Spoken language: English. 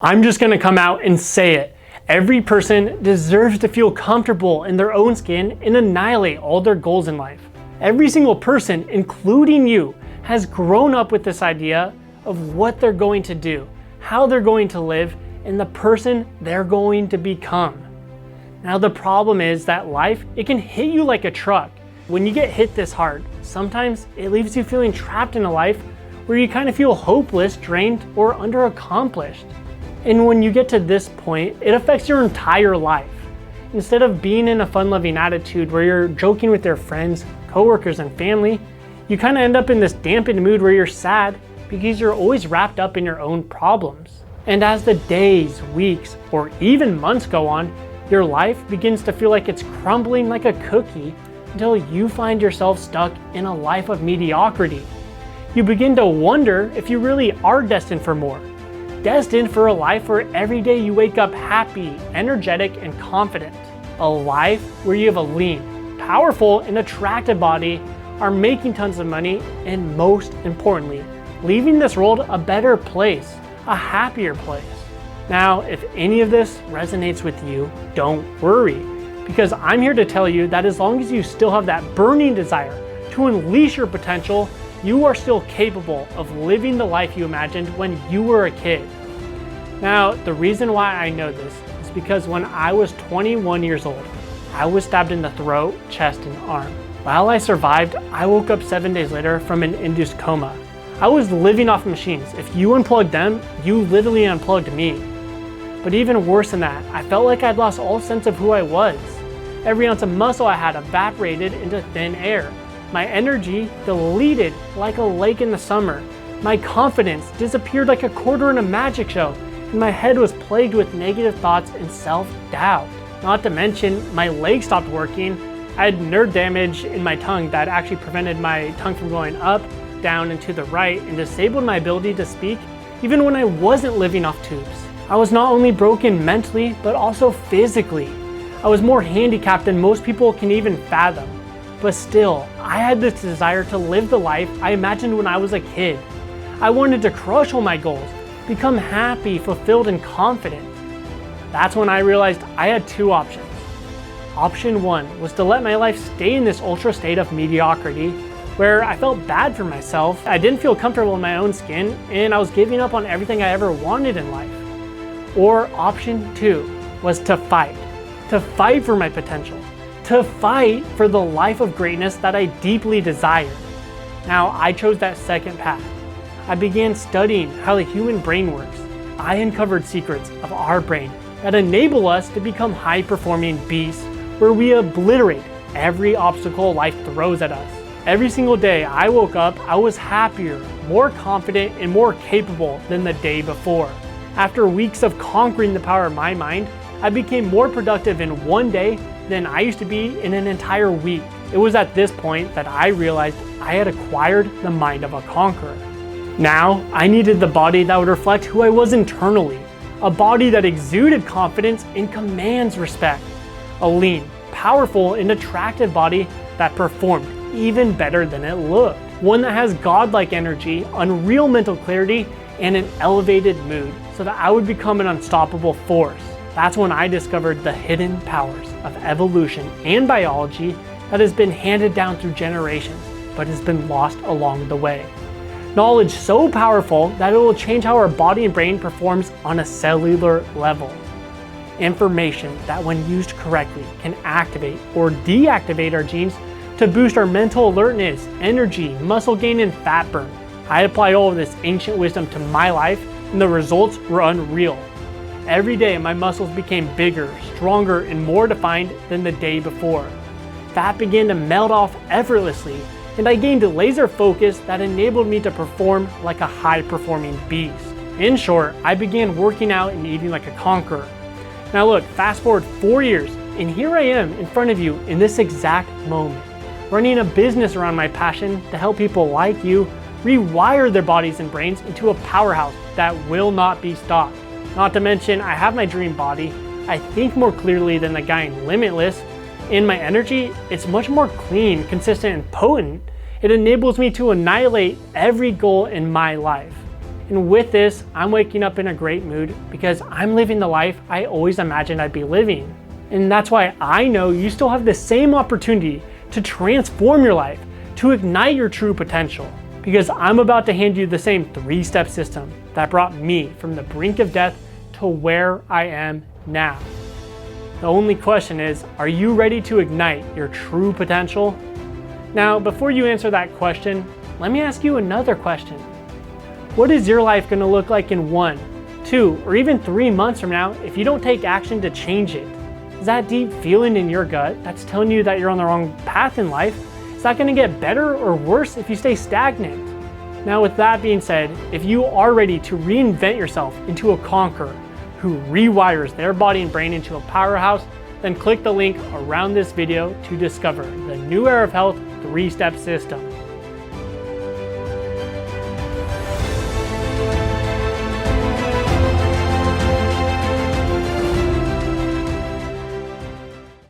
I'm just gonna come out and say it. Every person deserves to feel comfortable in their own skin and annihilate all their goals in life. Every single person, including you, has grown up with this idea of what they're going to do, how they're going to live, and the person they're going to become. Now the problem is that life, it can hit you like a truck. When you get hit this hard, sometimes it leaves you feeling trapped in a life where you kind of feel hopeless, drained, or underaccomplished. And when you get to this point, it affects your entire life. Instead of being in a fun-loving attitude where you're joking with your friends, coworkers, and family, you kind of end up in this dampened mood where you're sad because you're always wrapped up in your own problems. And as the days, weeks, or even months go on, your life begins to feel like it's crumbling like a cookie until you find yourself stuck in a life of mediocrity. You begin to wonder if you really are destined for more. Destined for a life where every day you wake up happy, energetic, and confident. A life where you have a lean, powerful, and attractive body, are making tons of money, and most importantly, leaving this world a better place, a happier place. Now, if any of this resonates with you, don't worry, because I'm here to tell you that as long as you still have that burning desire to unleash your potential, you are still capable of living the life you imagined when you were a kid. Now, the reason why I know this is because when I was 21 years old, I was stabbed in the throat, chest, and arm. While I survived, I woke up 7 days later from an induced coma. I was living off machines. If you unplugged them, you literally unplugged me. But even worse than that, I felt like I'd lost all sense of who I was. Every ounce of muscle I had evaporated into thin air. My energy deleted like a lake in the summer. My confidence disappeared like a quarter in a magic show, and my head was plagued with negative thoughts and self-doubt. Not to mention, my legs stopped working. I had nerve damage in my tongue that actually prevented my tongue from going up, down, and to the right, and disabled my ability to speak even when I wasn't living off tubes. I was not only broken mentally, but also physically. I was more handicapped than most people can even fathom. But still, I had this desire to live the life I imagined when I was a kid. I wanted to crush all my goals, become happy, fulfilled, and confident. That's when I realized I had two options. Option one was to let my life stay in this ultra state of mediocrity, where I felt bad for myself, I didn't feel comfortable in my own skin, and I was giving up on everything I ever wanted in life. Or option two was to fight for my potential. To fight for the life of greatness that I deeply desired. Now, I chose that second path. I began studying how the human brain works. I uncovered secrets of our brain that enable us to become high-performing beasts where we obliterate every obstacle life throws at us. Every single day I woke up, I was happier, more confident, and more capable than the day before. After weeks of conquering the power of my mind, I became more productive in one day than I used to be in an entire week. It was at this point that I realized I had acquired the mind of a conqueror. Now, I needed the body that would reflect who I was internally, a body that exuded confidence and commands respect, a lean, powerful, and attractive body that performed even better than it looked, one that has godlike energy, unreal mental clarity, and an elevated mood, so that I would become an unstoppable force. That's when I discovered the hidden powers of evolution and biology that has been handed down through generations, but has been lost along the way. Knowledge so powerful that it will change how our body and brain performs on a cellular level. Information that when used correctly can activate or deactivate our genes to boost our mental alertness, energy, muscle gain, and fat burn. I applied all of this ancient wisdom to my life, and the results were unreal. Every day, my muscles became bigger, stronger, and more defined than the day before. Fat began to melt off effortlessly, and I gained a laser focus that enabled me to perform like a high-performing beast. In short, I began working out and eating like a conqueror. Now look, fast forward 4 years, and here I am in front of you in this exact moment, running a business around my passion to help people like you rewire their bodies and brains into a powerhouse that will not be stopped. Not to mention, I have my dream body. I think more clearly than the guy in Limitless. In my energy, it's much more clean, consistent, and potent. It enables me to annihilate every goal in my life. And with this, I'm waking up in a great mood because I'm living the life I always imagined I'd be living. And that's why I know you still have the same opportunity to transform your life, to ignite your true potential. Because I'm about to hand you the same 3-step system that brought me from the brink of death to where I am now. The only question is, are you ready to ignite your true potential? Now, before you answer that question, let me ask you another question. What is your life going to look like in 1, 2, or even 3 months from now if you don't take action to change it? Is that deep feeling in your gut that's telling you that you're on the wrong path in life? Is that going to get better or worse if you stay stagnant? Now, with that being said, if you are ready to reinvent yourself into a conqueror who rewires their body and brain into a powerhouse, then click the link around this video to discover the New Era of Health 3-step system.